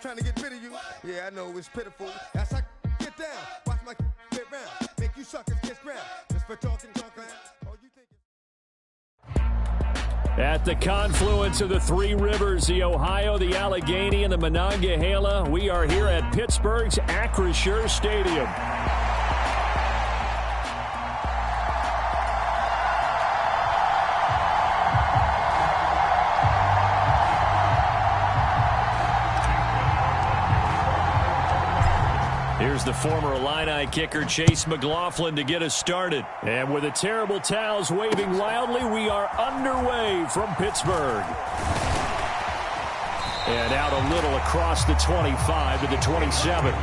trying to get rid of you. Yeah, I know it's pitiful. That's how get down. Watch my get round. Make you suckers kiss ground. Just for talking, man. Oh, you think At the confluence of the three rivers, the Ohio, the Allegheny, and the Monongahela, we are here at Pittsburgh's Acrisure Stadium. Here's the former Illini kicker, Chase McLaughlin, to get us started. And with the terrible towels waving wildly, we are underway from Pittsburgh. And out a little across the 25 to the 27.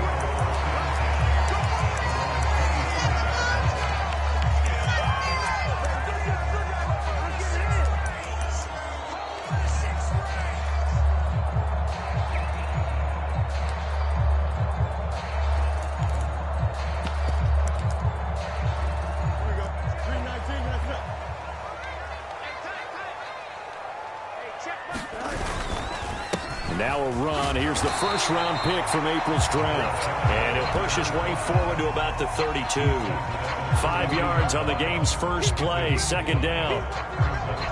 Now a run. Here's the first-round pick from April's draft. And he'll push his way forward to about the 32. 5 yards on the game's first play, second down.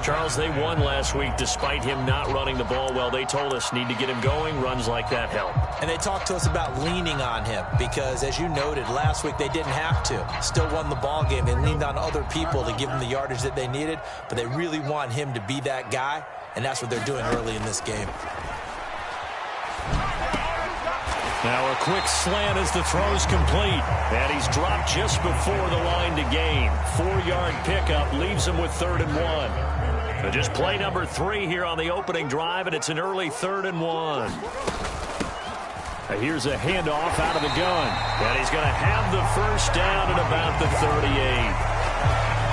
Charles, they won last week despite him not running the ball well. They told us need to get him going. Runs like that help. And they talked to us about leaning on him because, as you noted, last week they didn't have to. Still won the ball game. They leaned on other people to give them the yardage that they needed, but they really want him to be that guy, and that's what they're doing early in this game. Now a quick slant as the throw's complete. And he's dropped just before the line to gain. 4-yard pickup leaves him with 3rd and 1. So just play number 3 here on the opening drive, and it's an early 3rd and 1. Here's a handoff out of the gun. And he's going to have the first down at about the 38.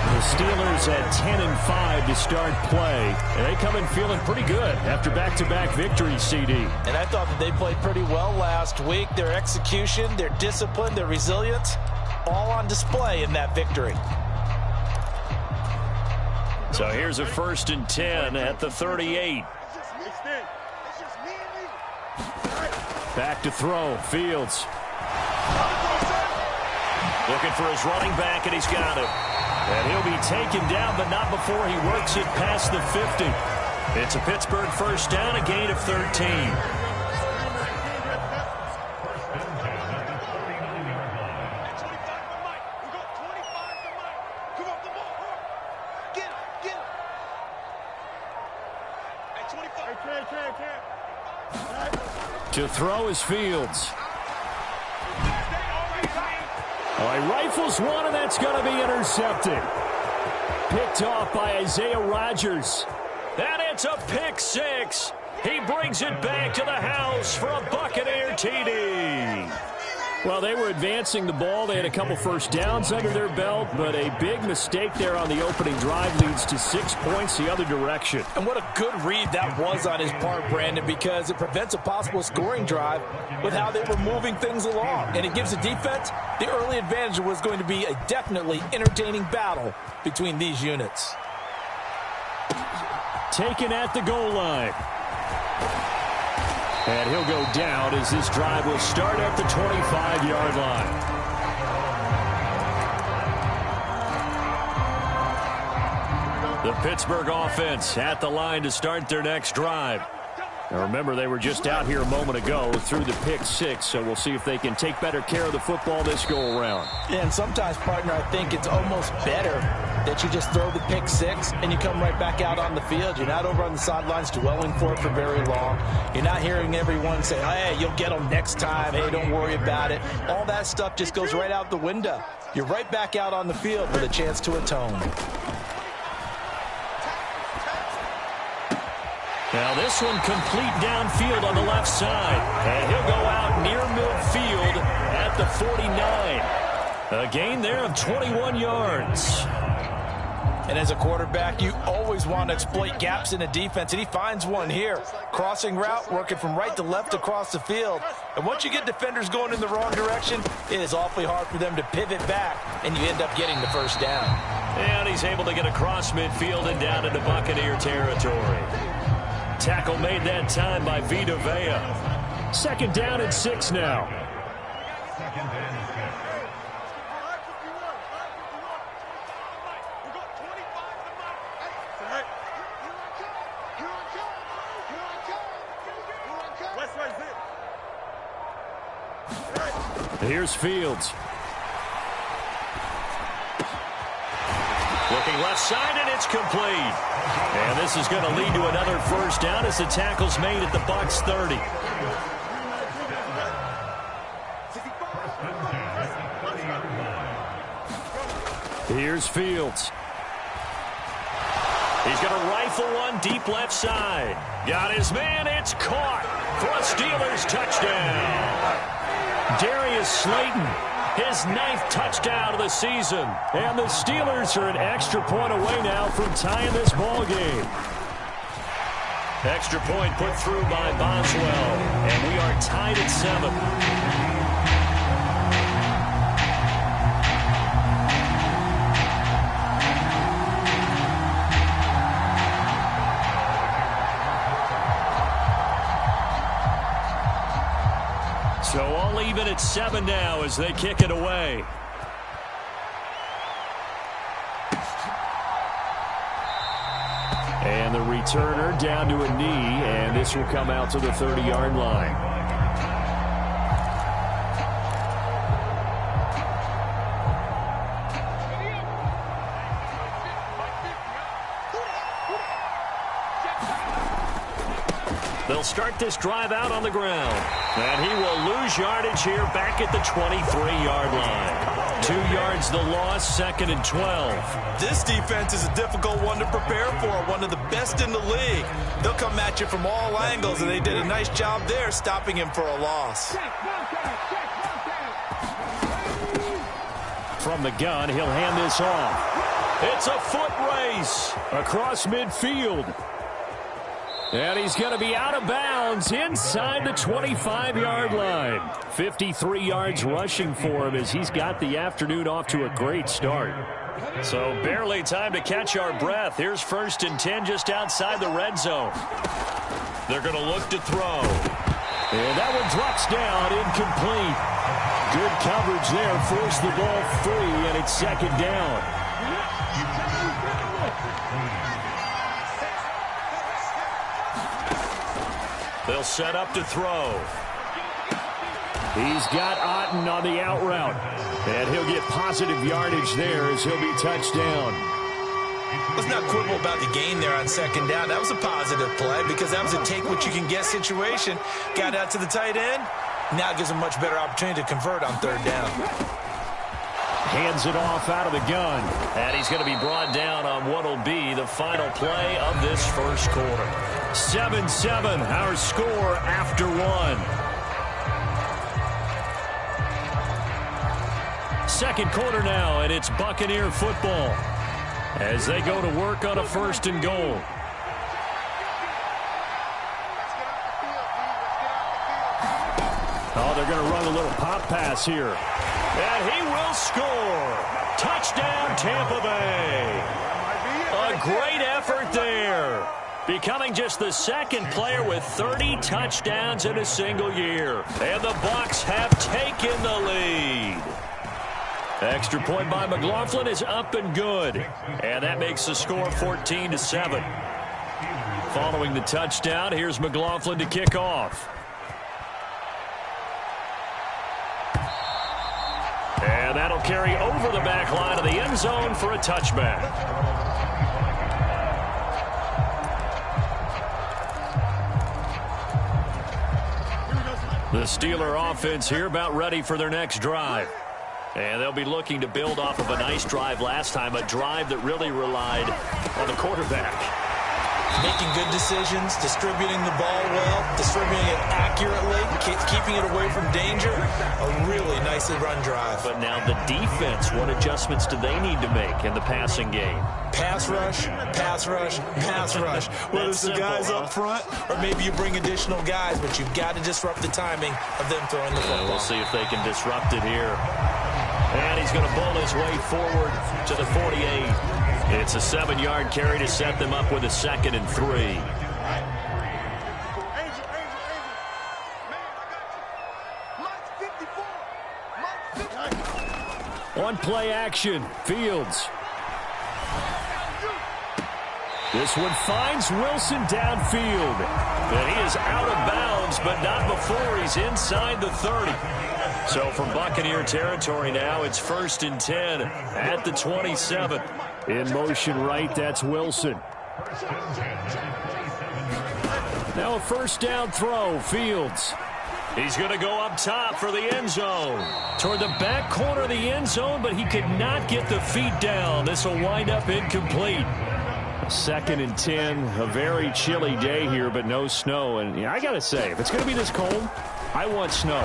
The Steelers at 10-5 to start play. And they come in feeling pretty good after back-to-back victories, CD. And I thought that they played pretty well last week. Their execution, their discipline, their resilience, all on display in that victory. So here's a 1st and 10 at the 38. Back to throw, Fields. Looking for his running back, and he's got it. And he'll be taken down, but not before he works it past the 50. It's a Pittsburgh first down, a gain of 13. To throw is Fields. Oh, he rifles one, and that's going to be intercepted. Picked off by Isaiah Rodgers. And it's a pick 6. He brings it back to the house for a Buccaneer TD. Well, they were advancing the ball. They had a couple first downs under their belt, but a big mistake there on the opening drive leads to 6 points the other direction. And what a good read that was on his part, Brandon, because it prevents a possible scoring drive with how they were moving things along. And it gives the defense the early advantage. Was going to be a definitely entertaining battle between these units. Taken at the goal line. And he'll go down as this drive will start at the 25-yard line. The Pittsburgh offense at the line to start their next drive. Now remember, they were just out here a moment ago through the pick 6, so we'll see if they can take better care of the football this go-around. Yeah, and sometimes, partner, I think it's almost better that you just throw the pick 6 and you come right back out on the field. You're not over on the sidelines dwelling for it for very long. You're not hearing everyone say, hey, you'll get them next time. Hey, don't worry about it. All that stuff just goes right out the window. You're right back out on the field with a chance to atone. Now this one complete downfield on the left side. And he'll go out near midfield at the 49. A gain there of 21 yards. And as a quarterback, you always want to exploit gaps in a defense, and he finds one here. Crossing route, working from right to left across the field. And once you get defenders going in the wrong direction, it is awfully hard for them to pivot back, and you end up getting the first down. And he's able to get across midfield and down into Buccaneer territory. Tackle made that time by Vita Vea. Second down and 6 now. Here's Fields. Looking left side, and it's complete. And this is going to lead to another first down as the tackle's made at the Bucs 30. Here's Fields. He's going to rifle one deep left side. Got his man. It's caught for a Steelers touchdown. Darius Slayton, his 9th touchdown of the season. And the Steelers are an extra point away now from tying this ball game. Extra point put through by Boswell. And we are tied at 7. So all even at 7 now as they kick it away. And the returner down to a knee, and this will come out to the 30-yard line. They'll start this drive out on the ground. And he will lose yardage here back at the 23-yard line. 2 yards the loss, 2nd and 12. This defense is a difficult one to prepare for, one of the best in the league. They'll come at you from all angles, and they did a nice job there stopping him for a loss. From the gun, he'll hand this off. It's a foot race across midfield. And he's going to be out of bounds inside the 25-yard line. 53 yards rushing for him as he's got the afternoon off to a great start. So barely time to catch our breath. Here's 1st and 10 just outside the red zone. They're going to look to throw. And that one drops down, incomplete. Good coverage there, forced the ball free, and it's 2nd down. They'll set up to throw. He's got Otten on the out route. And he'll get positive yardage there as he'll be touched down. Let's not quibble about the gain there on 2nd down. That was a positive play because that was a take-what-you-can-get situation. Got out to the tight end. Now it gives him a much better opportunity to convert on 3rd down. Hands it off out of the gun. And he's going to be brought down on what will be the final play of this first quarter. 7-7, our score after 1. 2nd quarter now, and it's Buccaneer football as they go to work on a 1st and goal. Oh, they're going to run a little pop pass here. And he will score. Touchdown, Tampa Bay. A great effort there. Becoming just the 2nd player with 30 touchdowns in a single year. And the Bucs have taken the lead. Extra point by McLaughlin is up and good. And that makes the score 14-7. Following the touchdown, here's McLaughlin to kick off. And that'll carry over the back line of the end zone for a touchback. The Steeler offense here about ready for their next drive. And they'll be looking to build off of a nice drive last time, a drive that really relied on the quarterback. Making good decisions, distributing the ball well, distributing it accurately, keeping it away from danger. A really nicely run drive. But now the defense, what adjustments do they need to make in the passing game? Pass rush, pass rush, pass rush. Whether it's the guys up front or maybe you bring additional guys, but you've got to disrupt the timing of them throwing the football. We'll see if they can disrupt it here. And he's going to bowl his way forward to the 48. It's a 7-yard carry to set them up with a 2nd and 3. On play action, Fields. This one finds Wilson downfield. And he is out of bounds, but not before he's inside the 30. So from Buccaneer territory now, it's 1st and 10 at the 27. In motion right, that's Wilson. Now a first down throw, Fields. He's going to go up top for the end zone. Toward the back corner of the end zone, but he could not get the feet down. This will wind up incomplete. 2nd and 10, a very chilly day here, but no snow. And yeah, I got to say, if it's going to be this cold, I want snow.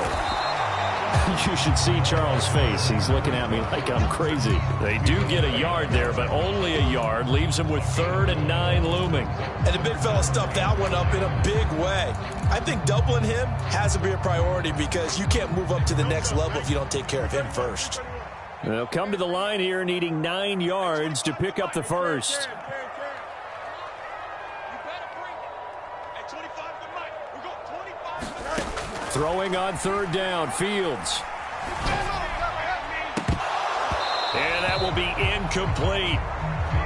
You should see Charles' face. He's looking at me like I'm crazy. They do get a yard there, but only a yard. Leaves him with 3rd and 9 looming. And the big fella stuffed that one up in a big way. I think doubling him has to be a priority because you can't move up to the next level if you don't take care of him first. They'll come to the line here needing 9 yards to pick up the first. Throwing on 3rd down, Fields. And that will be incomplete.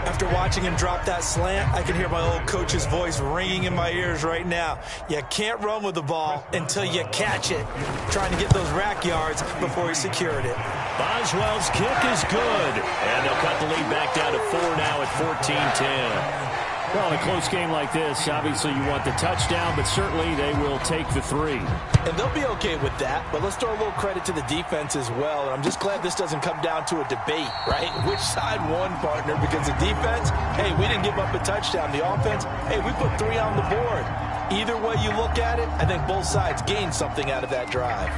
After watching him drop that slant, I can hear my old coach's voice ringing in my ears right now. You can't run with the ball until you catch it. Trying to get those rack yards before he secured it. Boswell's kick is good. And they'll cut the lead back down to 4 now at 14-10. Well, in a close game like this, obviously you want the touchdown, but certainly they will take the 3. And they'll be okay with that, but let's throw a little credit to the defense as well. And I'm just glad this doesn't come down to a debate, right? Which side won, partner? Because the defense, hey, we didn't give up a touchdown. The offense, hey, we put 3 on the board. Either way you look at it, I think both sides gained something out of that drive.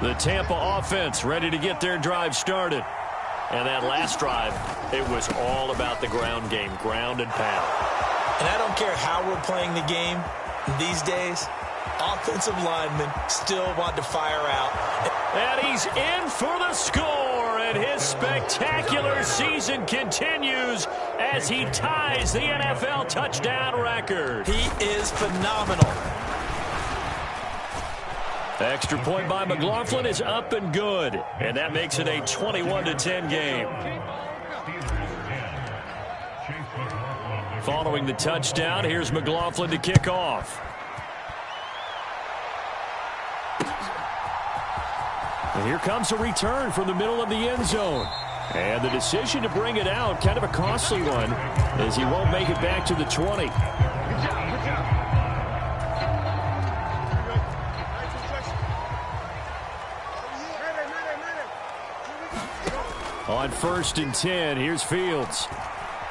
The Tampa offense ready to get their drive started. And that last drive, it was all about the ground game, ground and pound. And I don't care how we're playing the game these days, offensive linemen still want to fire out. And he's in for the score, and his spectacular season continues as he ties the NFL touchdown record. He is phenomenal. Extra point by McLaughlin is up and good, and that makes it a 21-10 game. Following the touchdown, here's McLaughlin to kick off. And here comes a return from the middle of the end zone. And the decision to bring it out, kind of a costly one, as he won't make it back to the 20. On 1st and 10, here's Fields.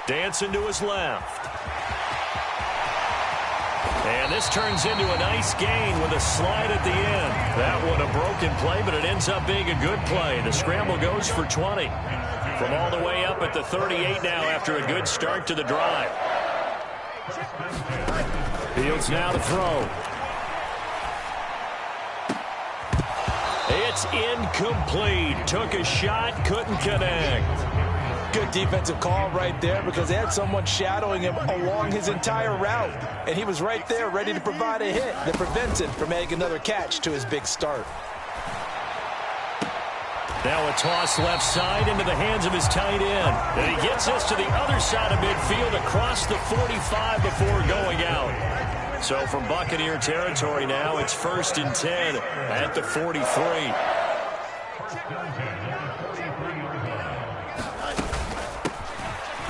Dancing to his left. And this turns into a nice gain with a slide at the end. That one a broken play, but it ends up being a good play. The scramble goes for 20. From all the way up at the 38 now after a good start to the drive. Fields now to throw. It's incomplete. Took a shot, couldn't connect. Good defensive call right there because they had someone shadowing him along his entire route. And he was right there ready to provide a hit that prevents him from making another catch to his big start. Now a toss left side into the hands of his tight end. And he gets this to the other side of midfield across the 45 before going out. So from Buccaneer territory now, it's 1st and 10 at the 43.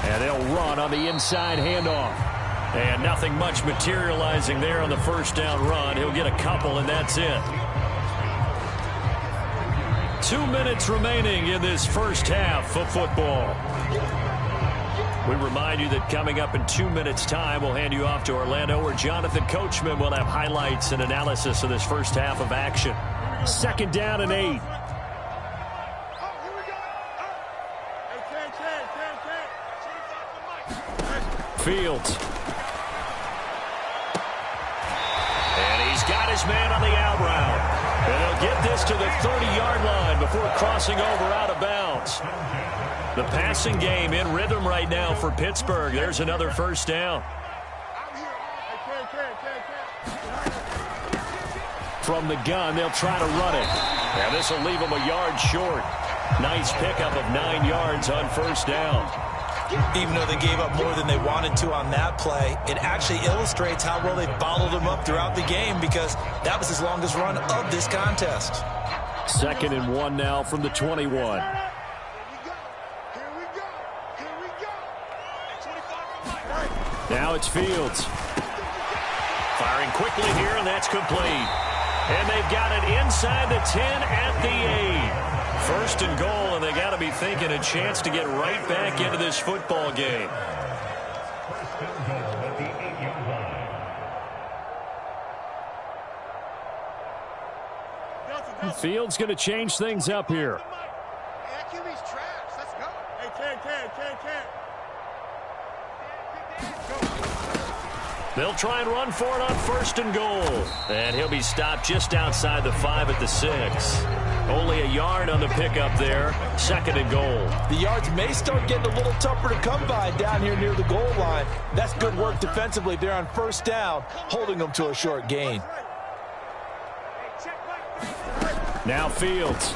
And they'll run on the inside handoff. And nothing much materializing there on the first down run. He'll get a couple, and that's it. 2 minutes remaining in this first half of football. We remind you that coming up in 2 minutes' time, we'll hand you off to Orlando, where Jonathan Coachman will have highlights and analysis of this first half of action. 2nd down and 8. Fields. And he's got his man on the out route. And he'll get this to the 30-yard line before crossing over out of bounds. The passing game in rhythm right now for Pittsburgh. There's another first down. From the gun, they'll try to run it. And this will leave them a yard short. Nice pickup of 9 yards on first down. Even though they gave up more than they wanted to on that play, it actually illustrates how well they bottled them up throughout the game, because that was his longest run of this contest. 2nd and 1 now from the 21. Now it's Fields. Firing quickly here, and that's complete. And they've got it inside the 10 at the 8. 1st and goal, and they got to be thinking a chance to get right back into this football game. Fields going to change things up here. They'll try and run for it on 1st and goal. And he'll be stopped just outside the 5 at the 6. Only a yard on the pickup there. 2nd and goal. The yards may start getting a little tougher to come by down here near the goal line. That's good work defensively there on 1st down, holding them to a short gain. Now Fields.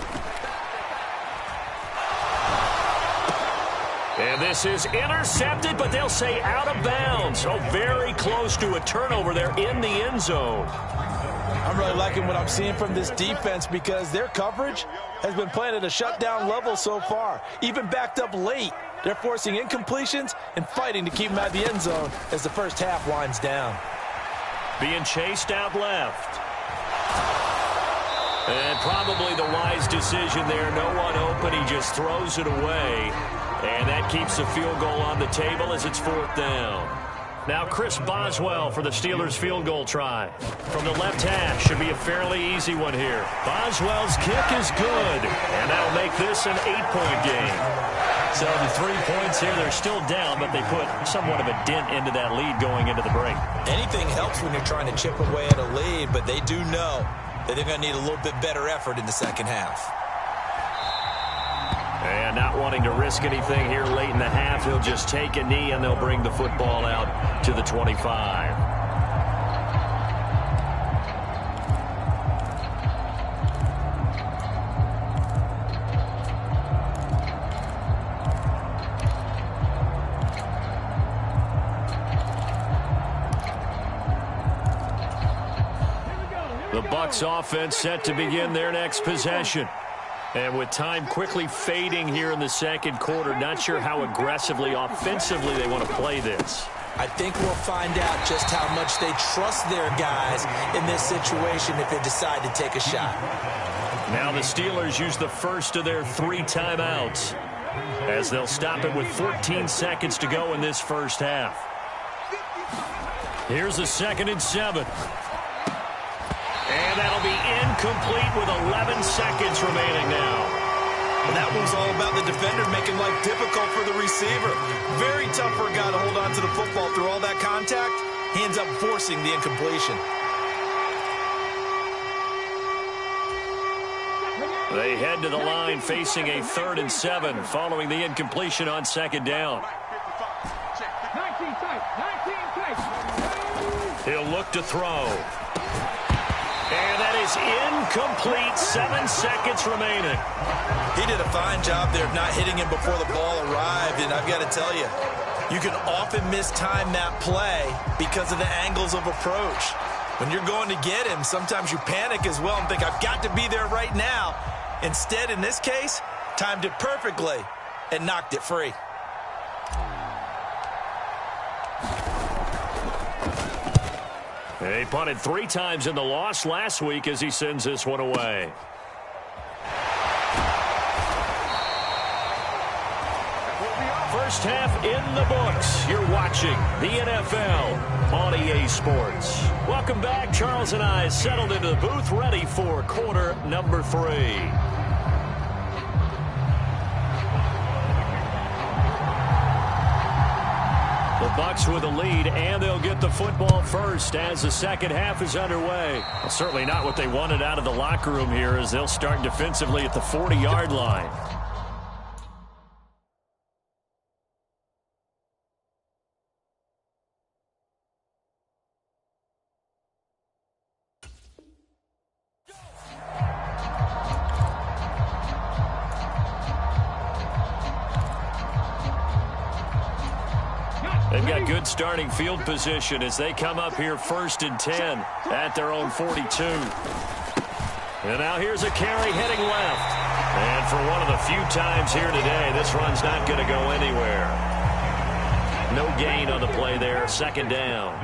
And this is intercepted, but they'll say out of bounds. Oh, very close to a turnover there in the end zone. I'm really liking what I'm seeing from this defense, because their coverage has been playing at a shutdown level so far. Even backed up late, they're forcing incompletions and fighting to keep them out of the end zone as the first half winds down. Being chased out left. And probably the wise decision there. No one open. He just throws it away. And that keeps the field goal on the table as it's 4th down. Now Chris Boswell for the Steelers field goal try. From the left hash, should be a fairly easy one here. Boswell's kick is good. And that'll make this an 8-point game. So the 3 points here, they're still down, but they put somewhat of a dent into that lead going into the break. Anything helps when you're trying to chip away at a lead, but they do know that they're going to need a little bit better effort in the second half. And not wanting to risk anything here late in the half, he'll just take a knee and they'll bring the football out to the 25. The Bucs offense set to begin their next possession. And with time quickly fading here in the second quarter, not sure how aggressively, offensively they want to play this. I think we'll find out just how much they trust their guys in this situation if they decide to take a shot. Now the Steelers use the first of their 3 timeouts as they'll stop it with 14 seconds to go in this first half. Here's a 2nd and 7. And that'll be incomplete with 11 seconds remaining now. And that was all about the defender making life difficult for the receiver. Very tough for a guy to hold on to the football through all that contact. He ends up forcing the incompletion. They head to the line facing a 3rd and 7 following the incompletion on 2nd down. He'll look to throw. And that is incomplete. 7 seconds remaining. He did a fine job there of not hitting him before the ball arrived. And I've got to tell you, you can often mistime that play because of the angles of approach. When you're going to get him, sometimes you panic as well and think, I've got to be there right now. Instead, in this case, timed it perfectly and knocked it free. He punted 3 times in the loss last week as he sends this one away. First half in the books. You're watching the NFL on EA Sports. Welcome back. Charles and I settled into the booth ready for quarter number 3. The Bucs with a lead, and they'll get the football first as the second half is underway. Well, certainly not what they wanted out of the locker room here, as they'll start defensively at the 40-yard line. good starting field position as they come up here 1st and 10 at their own 42. And now here's a carry heading left. And for one of the few times here today, this run's not going to go anywhere. No gain on the play there, 2nd down.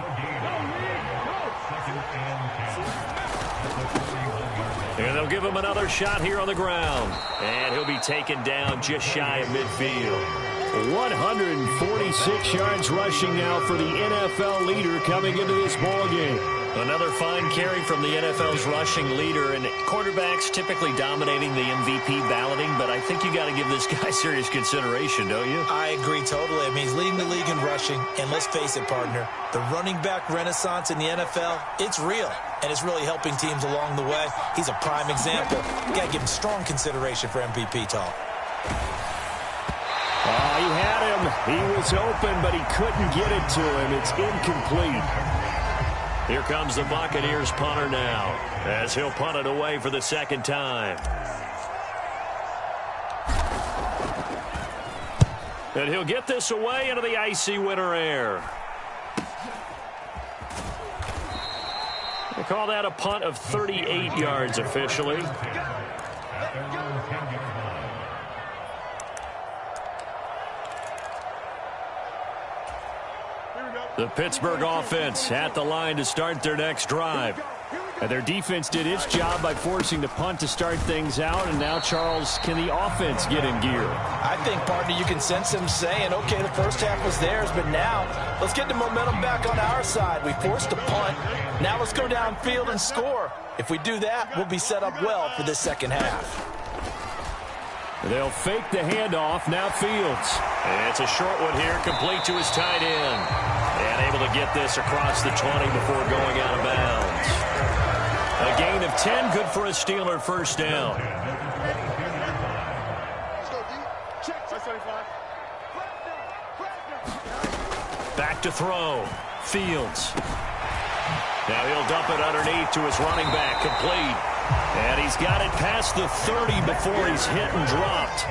And they'll give him another shot here on the ground. And he'll be taken down just shy of midfield. 146 yards rushing now for the NFL leader coming into this ballgame. Another fine carry from the NFL's rushing leader, and quarterbacks typically dominating the MVP balloting, but I think you got to give this guy serious consideration, don't you? I agree totally. I mean, he's leading the league in rushing, and let's face it, partner, the running back renaissance in the NFL, it's real, and it's really helping teams along the way. He's a prime example. You got to give him strong consideration for MVP talk. Oh, he had him. He was open, but he couldn't get it to him. It's incomplete. Here comes the Buccaneers punter now, as he'll punt it away for the 2nd time. And he'll get this away into the icy winter air. They call that a punt of 38 yards officially. The Pittsburgh offense at the line to start their next drive. And their defense did its job by forcing the punt to start things out. And now, Charles, can the offense get in gear? I think, partner, you can sense them saying, okay, the first half was theirs, but now let's get the momentum back on our side. We forced a punt. Now let's go downfield and score. If we do that, we'll be set up well for this 2nd half. They'll fake the handoff. Now Fields. It's a short one here, complete to his tight end. And able to get this across the 20 before going out of bounds. A gain of 10, good for a Steeler 1st down. Back to throw. Fields. Now he'll dump it underneath to his running back, complete. And he's got it past the 30 before he's hit and dropped.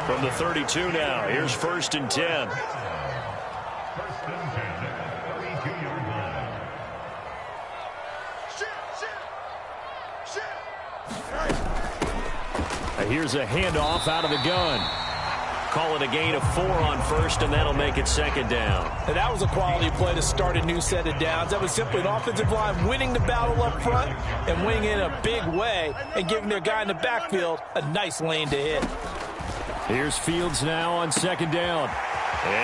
From the 32 now, here's 1st and 10. Here's a handoff out of the gun. Call it a gain of 4 on 1st, and that'll make it 2nd down. And that was a quality play to start a new set of downs. That was simply an offensive line winning the battle up front and winning in a big way and giving their guy in the backfield a nice lane to hit. Here's Fields now on 2nd down.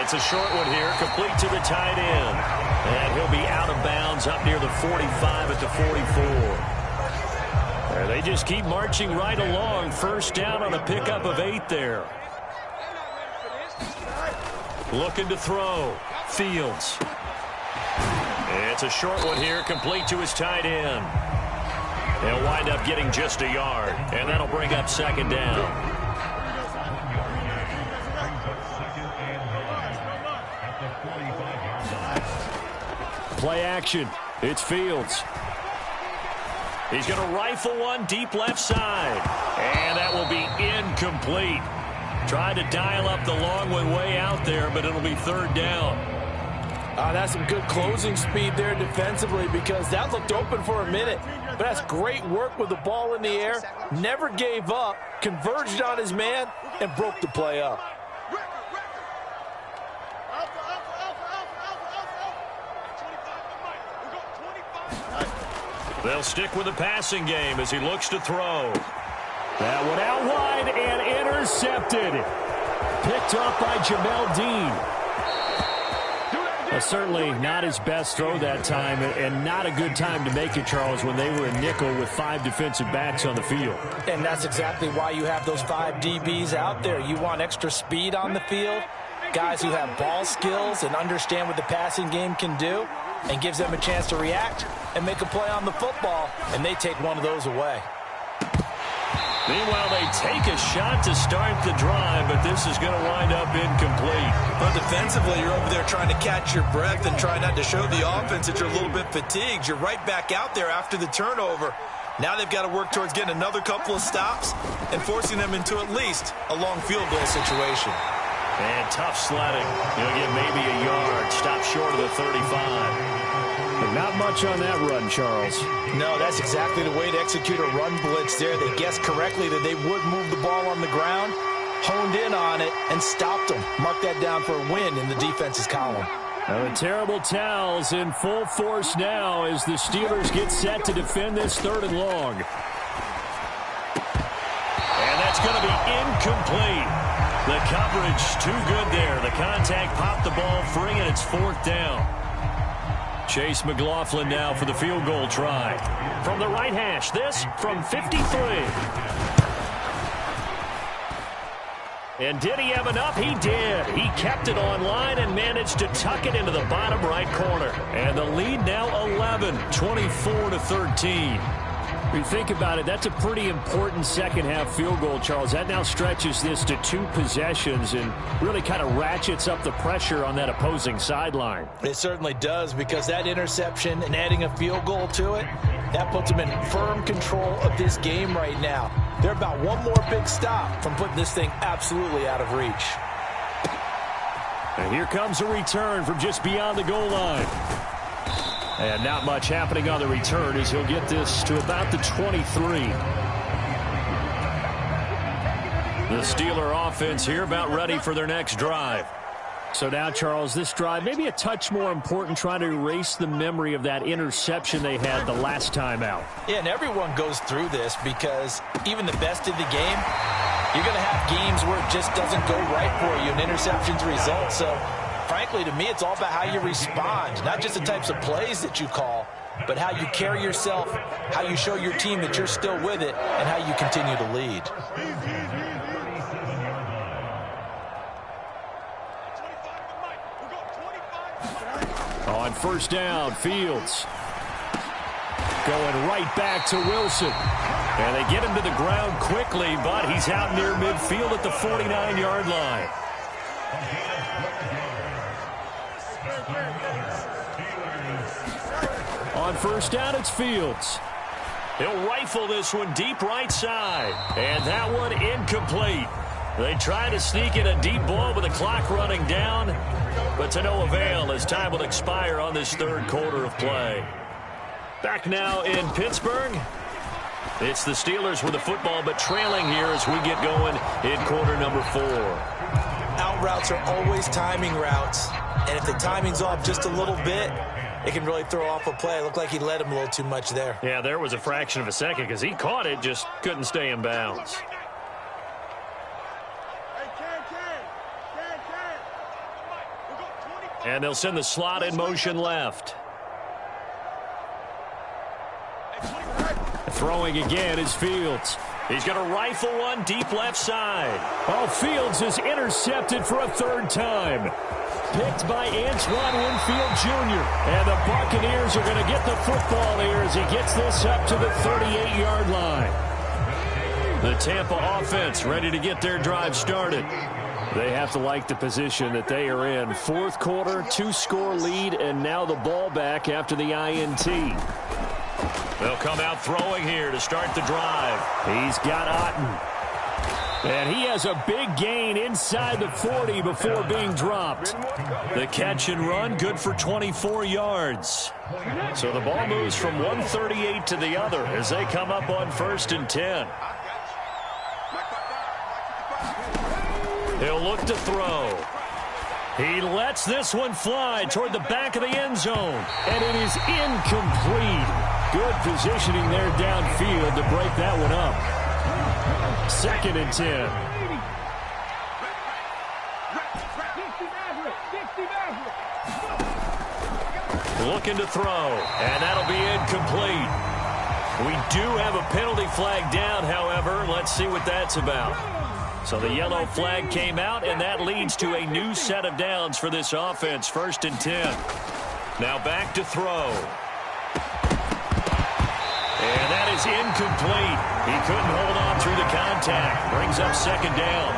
It's a short one here, complete to the tight end. And he'll be out of bounds up near the 45 at the 44. They just keep marching right along. 1st down on a pickup of 8 there. Looking to throw. Fields. It's a short one here, complete to his tight end. They'll wind up getting just a yard, and that'll bring up 2nd down. Play action. It's Fields. He's going to rifle one deep left side. And that will be incomplete. Tried to dial up the long one way out there, but it'll be 3rd down. That's some good closing speed there defensively because that looked open for a minute. But that's great work with the ball in the air. Never gave up, converged on his man, and broke the play up. They'll stick with the passing game as he looks to throw. That one out wide and intercepted. Picked up by Jamel Dean. Certainly not his best throw that time, and not a good time to make it, Charles, when they were in nickel with 5 defensive backs on the field. And that's exactly why you have those 5 DBs out there. You want extra speed on the field, guys who have ball skills and understand what the passing game can do, and gives them a chance to react and make a play on the football, and they take one of those away. Meanwhile, they take a shot to start the drive, but this is going to wind up incomplete. Well, defensively, you're over there trying to catch your breath and try not to show the offense that you're a little bit fatigued. You're right back out there after the turnover. Now they've got to work towards getting another couple of stops and forcing them into at least a long field goal situation. And tough sledding. He'll get maybe a yard. Stop short of the 35. But not much on that run, Charles. No, that's exactly the way to execute a run blitz there. They guessed correctly that they would move the ball on the ground, honed in on it, and stopped them. Mark that down for a win in the defense's column. Now the terrible towels in full force now as the Steelers get set to defend this 3rd and long. And that's going to be incomplete. The coverage too good there. The contact popped the ball free, and it's 4th down. Chase McLaughlin now for the field goal try. From the right hash, this from 53. And did he have enough? He did. He kept it on line and managed to tuck it into the bottom right corner. And the lead now 11, 24-13. If you think about it, that's a pretty important second-half field goal, Charles. That now stretches this to 2 possessions and really kind of ratchets up the pressure on that opposing sideline. It certainly does, because that interception and adding a field goal to it, that puts them in firm control of this game right now. They're about one more big stop from putting this thing absolutely out of reach. And here comes a return from just beyond the goal line. And not much happening on the return as he'll get this to about the 23. The Steeler offense here about ready for their next drive. So now, Charles, this drive maybe a touch more important, trying to erase the memory of that interception they had the last time out. Yeah, and everyone goes through this because even the best in the game, you're going to have games where it just doesn't go right for you, and interceptions result. So, frankly, to me, it's all about how you respond, not just the types of plays that you call, but how you carry yourself, how you show your team that you're still with it, and how you continue to lead. On 1st down, Fields going right back to Wilson. And they get him to the ground quickly, but he's out near midfield at the 49-yard line. On 1st down, it's Fields. He'll rifle this one deep right side. And that one incomplete. They try to sneak in a deep ball with the clock running down, but to no avail as time will expire on this 3rd quarter of play. Back now in Pittsburgh. It's the Steelers with the football, but trailing here as we get going in quarter number 4. Out routes are always timing routes, and if the timing's off just a little bit, it can really throw off a play. It looked like he led him a little too much there. Yeah, there was a fraction of a second because he caught it, just couldn't stay in bounds. And they'll send the slot in motion left. Throwing again is Fields. He's going to rifle one deep left side. Oh, Fields is intercepted for a 3rd time. Picked by Antoine Winfield Jr. And the Buccaneers are going to get the football here as he gets this up to the 38-yard line. The Tampa offense ready to get their drive started. They have to like the position that they are in. 4th quarter, 2-score lead, and now the ball back after the INT. They'll come out throwing here to start the drive. He's got Otten. And he has a big gain inside the 40 before being dropped. The catch and run, good for 24 yards. So the ball moves from 138 to the other as they come up on 1st and 10. He'll look to throw. He lets this one fly toward the back of the end zone. And it is incomplete. Good positioning there downfield to break that one up. 2nd and 10. Looking to throw, and that'll be incomplete. We do have a penalty flag down, however. Let's see what that's about. So the yellow flag came out, and that leads to a new set of downs for this offense. 1st and 10. Now back to throw. And that is incomplete. He couldn't hold on through the contact. Brings up 2nd down.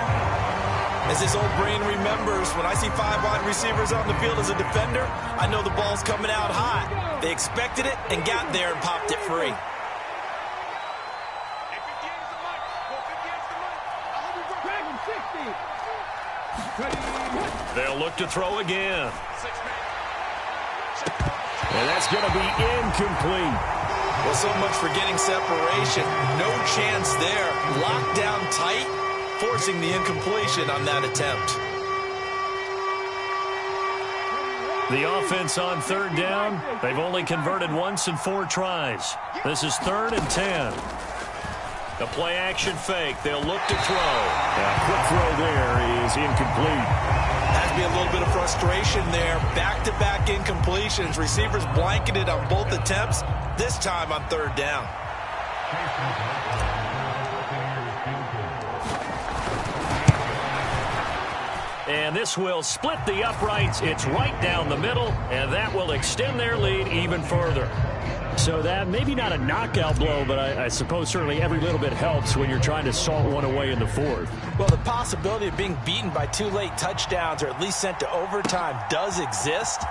As this old brain remembers, when I see 5 wide receivers on the field as a defender, I know the ball's coming out hot. They expected it and got there and popped it free. They'll look to throw again. And that's going to be incomplete. Well, so much for getting separation. No chance there. Locked down tight, forcing the incompletion on that attempt. The offense on third down. They've only converted once in 4 tries. This is 3rd and 10. The play action fake. They'll look to throw. A quick throw there is incomplete. Has to be a little bit of frustration there. Back-to-back incompletions. Receivers blanketed on both attempts, this time on 3rd down. And this will split the uprights. It's right down the middle, and that will extend their lead even further. So that, maybe not a knockout blow, but I suppose certainly every little bit helps when you're trying to salt one away in the 4th. Well, the possibility of being beaten by 2 late touchdowns or at least sent to overtime does exist,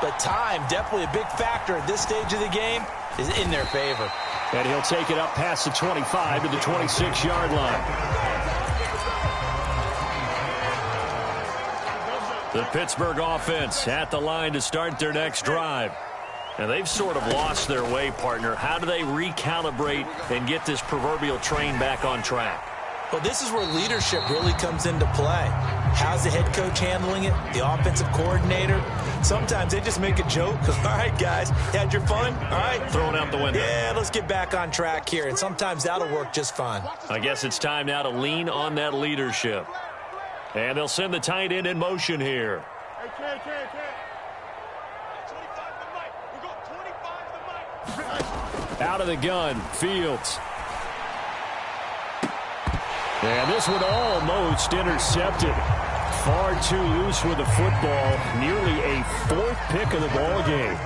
but time, definitely a big factor at this stage of the game, is in their favor. And he'll take it up past the 25 to the 26-yard line. The Pittsburgh offense at the line to start their next drive. And they've sort of lost their way, partner. How do they recalibrate and get this proverbial train back on track? Well, this is where leadership really comes into play. How's the head coach handling it? The offensive coordinator? Sometimes they just make a joke. All right, guys, had your fun? All right. Throw it out the window. Yeah, let's get back on track here. And sometimes that'll work just fine. I guess it's time now to lean on that leadership. And they'll send the tight end in motion here. Out of the gun, Fields. And this one almost intercepted. Far too loose with the football. Nearly a 4th pick of the ball game.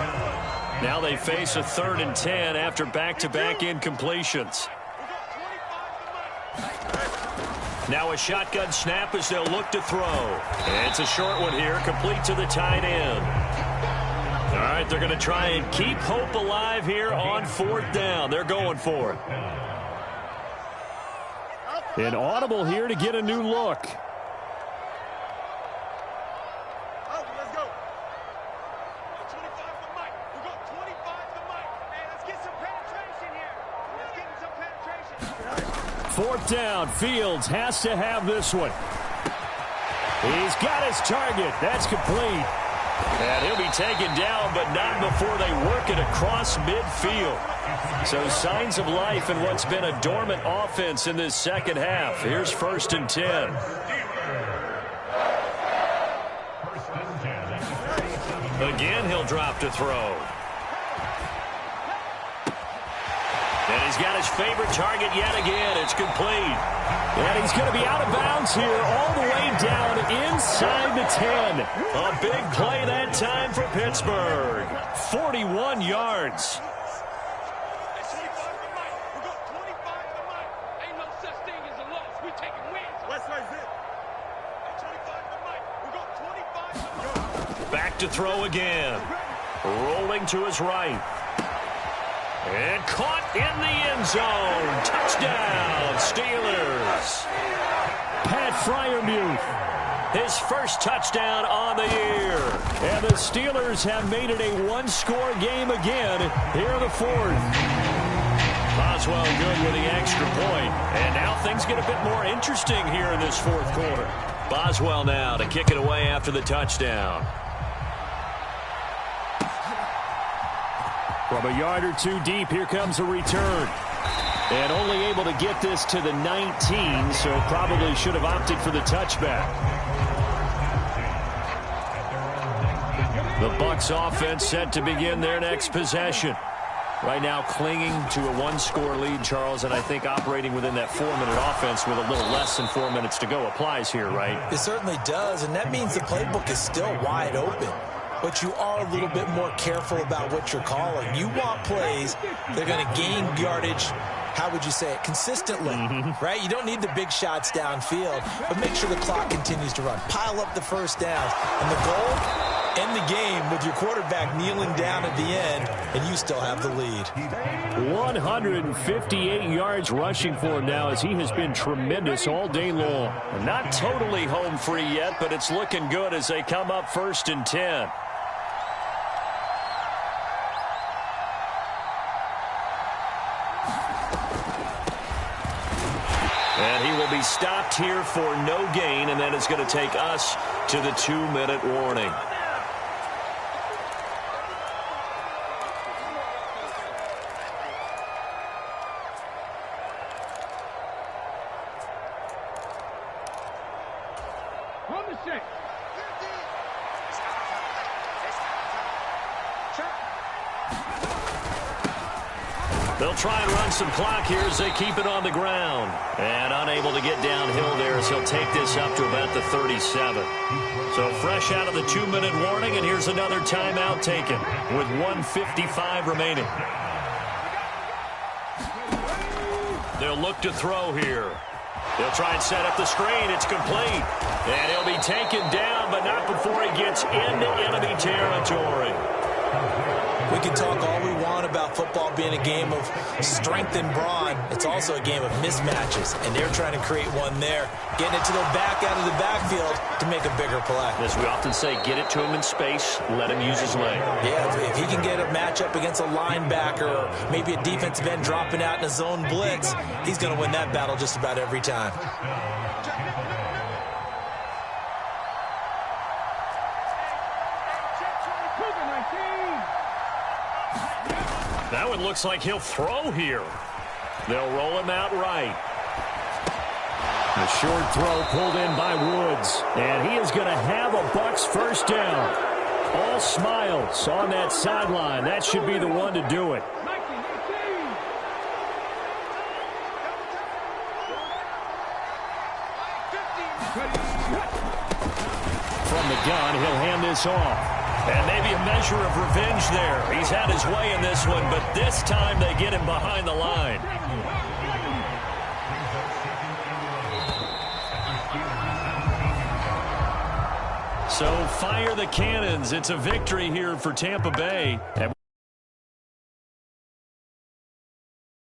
Now they face a 3rd and 10 after back-to-back incompletions. Now a shotgun snap as they'll look to throw. And it's a short one here, complete to the tight end. All right, they're going to try and keep hope alive here on 4th down. They're going for it. An audible here to get a new look. Let's go. 25 to Mike. We got 25 to Mike. Man, let's get some penetration here. Let's get some penetration. 4th down. Fields has to have this one. He's got his target. That's complete. And he'll be taken down, but not before they work it across midfield. So signs of life in what's been a dormant offense in this second half. Here's 1st and 10. Again, he'll drop to throw. And he's got his favorite target yet again. It's complete. And he's going to be out of bounds here all the way down inside the 10. A big play that time for Pittsburgh. 41 yards. Back to throw again. Rolling to his right. And caught in the end zone. Touchdown, Steelers. Pat Freiermuth, his first touchdown on the year. And the Steelers have made it a 1-score game again here in the 4th. Boswell good with the extra point. And now things get a bit more interesting here in this 4th quarter. Boswell now to kick it away after the touchdown. From a yard or 2 deep, here comes a return. And only able to get this to the 19, so probably should have opted for the touchback. The Bucs offense set to begin their next possession. Right now clinging to a 1-score lead, Charles, and I think operating within that 4-minute offense with a little less than 4 minutes to go applies here, right? It certainly does, and that means the playbook is still wide open. But you are a little bit more careful about what you're calling. You want plays that are going to gain yardage, how would you say it, consistently, right? You don't need the big shots downfield, but make sure the clock continues to run. Pile up the first downs. And the goal, end the game with your quarterback kneeling down at the end, and you still have the lead. 158 yards rushing for him now as he has been tremendous all day long. Not totally home free yet, but it's looking good as they come up 1st and 10. And he will be stopped here for no gain, and then it's going to take us to the 2-minute warning. They'll try and run some clock here as they keep it on the ground. And unable to get downhill there as he'll take this up to about the 37. So fresh out of the 2-minute warning, and here's another timeout taken with 1:55 remaining. They'll look to throw here. They'll try and set up the screen. It's complete. And he'll be taken down, but not before he gets into enemy territory. We can talk all we want about football being a game of strength and brawn. It's also a game of mismatches, and they're trying to create one there, getting it to their back out of the backfield to make a bigger play. As we often say, get it to him in space, let him use his leg. Yeah, if he can get a matchup against a linebacker or maybe a defensive end dropping out in a zone blitz, he's going to win that battle just about every time. That one looks like he'll throw here. They'll roll him out right. A short throw pulled in by Woods. And he is going to have a Bucs first down. All smiles on that sideline. That should be the one to do it. From the gun, he'll hand this off. And maybe a measure of revenge there. He's had his way in this one, but this time they get him behind the line. So fire the cannons. It's a victory here for Tampa Bay.